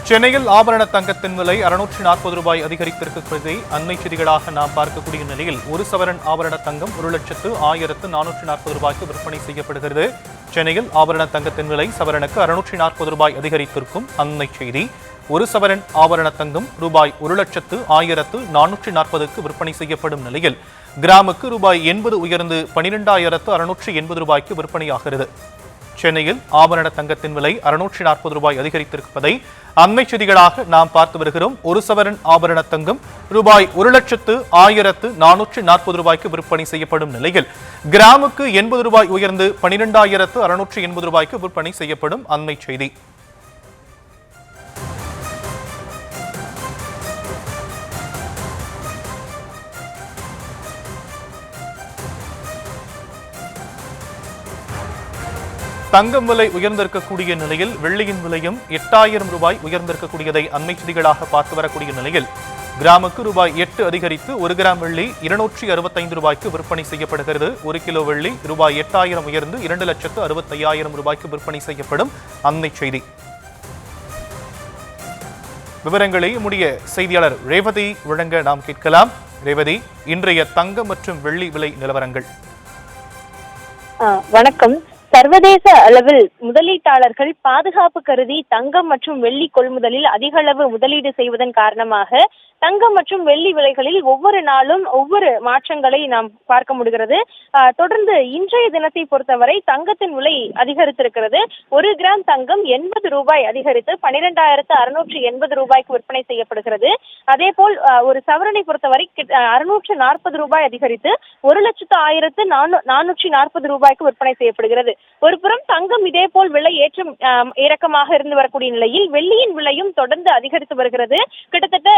சென்னையில் ஆபரண தங்கத்தின் விலை 640 ரூபாய் அதிகரித்திருப்பதை அண்மை செய்திகளாக நாம் பார்க்கக்கூடிய நிலையில் ஒரு சவரன் ஆபரண தங்கம் 1,04,440 ரூபாய்க்கு விற்பனை செய்யப்படுகிறது. சென்னையில் ஆபரண தங்கத்தின் விலை சவரனுக்கு 640 ரூபாய் அதிகரித்திருக்கும் அண்மை செய்தி. ஒரு சவரன் ஆபரண தங்கம் ரூபாய் 1,04,440க்கு விற்பனை செய்யப்படும் நிலையில் கிராமுக்கு ரூபாய் 80 உயர்ந்து 12,680 ரூபாய்க்கு விற்பனையாகிறது. சென்னையில் ஆபரண தங்கத்தின் விலை 640 ரூபாய் அதிகரித்திருப்பதை அண்மை செய்திகளாக நாம் பார்த்து வருகிறோம். ஒரு சவரன் ஆபரண தங்கம் ரூபாய் 1,01,440 ரூபாய்க்கு விற்பனை செய்யப்படும் நிலையில் கிராமுக்கு 80 ரூபாய் உயர்ந்து 12,680 ரூபாய்க்கு விற்பனை செய்யப்படும் அண்மை செய்தி. தங்கம் விலை உயர்ந்திருக்கக்கூடிய நிலையில் வெள்ளியின் விலையும் 8,000 ரூபாய் உயர்ந்திருக்கக்கூடியதை அண்மை செய்திகளாக பார்த்து வரக்கூடிய நிலையில் கிராமுக்கு ரூபாய் 8 அதிகரித்து 1 கிராம் வெள்ளி 265 ரூபாய்க்கு விற்பனை செய்யப்படுகிறது. 1 கிலோ வெள்ளி ரூபாய் 8,000 உயர்ந்து 2,65,000 ரூபாய்க்கு விற்பனை செய்யப்படும் அண்மை செய்தி. விவரங்களை நம்முடைய செய்தியாளர் ரேவதி வழங்க நாம் கேட்கலாம். ரேவதி, இன்றைய தங்கம் மற்றும் வெள்ளி விலை நிலவரங்கள். வணக்கம். சர்வதேச அளவில் முதலீட்டாளர்கள் பாதுகாப்பு கருதி தங்கம் மற்றும் வெள்ளி கொள்முதலில் அதிக அளவு முதலீடு செய்வதன் காரணமாக தங்கம் மற்றும் வெள்ளி விலைகளில் ஒவ்வொரு நாளும் ஒவ்வொரு மாற்றங்களை நாம் பார்க்க முடிகிறது. தொடர்ந்து இன்றைய தினத்தை பொறுத்தவரை தங்கத்தின் விலை அதிகரித்திருக்கிறது. 1 கிராம் தங்கம் 80 ரூபாய் அதிகரித்து 12,680 ரூபாய்க்கு விற்பனை செய்யப்படுகிறது. அதே போல் ஒரு சவரனை பொறுத்தவரை 640 ரூபாய் அதிகரித்து 1,01,440 ரூபாய்க்கு விற்பனை செய்யப்படுகிறது. ஒரு புறம் தங்கம் இதே போல் விலை ஏற்றம் இறக்கமாக இருந்து வரக்கூடிய நிலையில் வெள்ளியின் விலையும் தொடர்ந்து அதிகரித்து வருகிறது. கிட்டத்தட்ட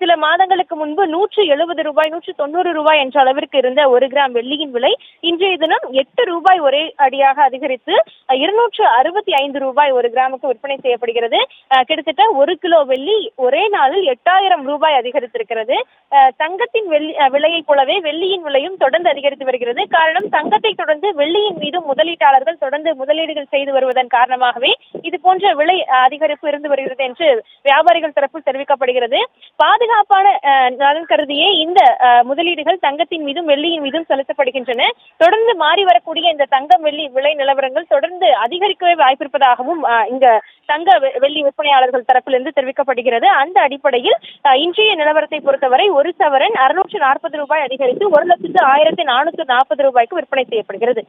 சில மாதங்களுக்கு முன்பு 170 ரூபாய் 190 ரூபாய் என்ற அளவிற்கு இருந்த 1 கிராம் வெள்ளியின் விலை இன்றைய தினம் 8 ரூபாய் ஒரே அடியாக அதிகரித்து 265 ரூபாய் 1 கிராமுக்கு விற்பனை செய்யப்படுகிறது. கிட்டத்தட்ட 1 கிலோ வெள்ளி ஒரே நாளில் 8,000 ரூபாய் அதிகரித்திருக்கிறது. தங்கத்தின் விலையை போலவே வெள்ளியின் விலையும் தொடர்ந்து அதிகரித்து வருகிறது. காரணம், தங்கத்தை தொடர்ந்து வெள்ளியின் மீது முதலீட்டாளர்கள் தொடர்ந்து முதலீடுகள் செய்து வருவதன் காரணமாகவே இது போன்ற விலை அதிகரிப்பு இருந்து வருகிறது என்று வியாபாரிகள் தரப்பில் தெரிவிக்கப்படுகிறது. பாதுகாப்பான நலன் கருதியே இந்த முதலீடுகள் தங்கத்தின் மீதும் வெள்ளியின் மீதும் செலுத்தப்படுகின்றன. தொடர்ந்து மாறி வரக்கூடிய இந்த தங்கம் வெள்ளி விலை நிலவரங்கள் தொடர்ந்து அதிகரிக்கவே வாய்ப்பிருப்பதாகவும் இங்க தங்க வெள்ளி விற்பனையாளர்கள் தரப்பிலிருந்து தெரிவிக்கப்படுகிறது. அந்த அடிப்படையில் இன்றைய நிலவரத்தை பொறுத்தவரை ஒரு சவரன் 640 ரூபாய் அதிகரித்து 1,04,440 ரூபாய்க்கு விற்பனை செய்யப்படுகிறது.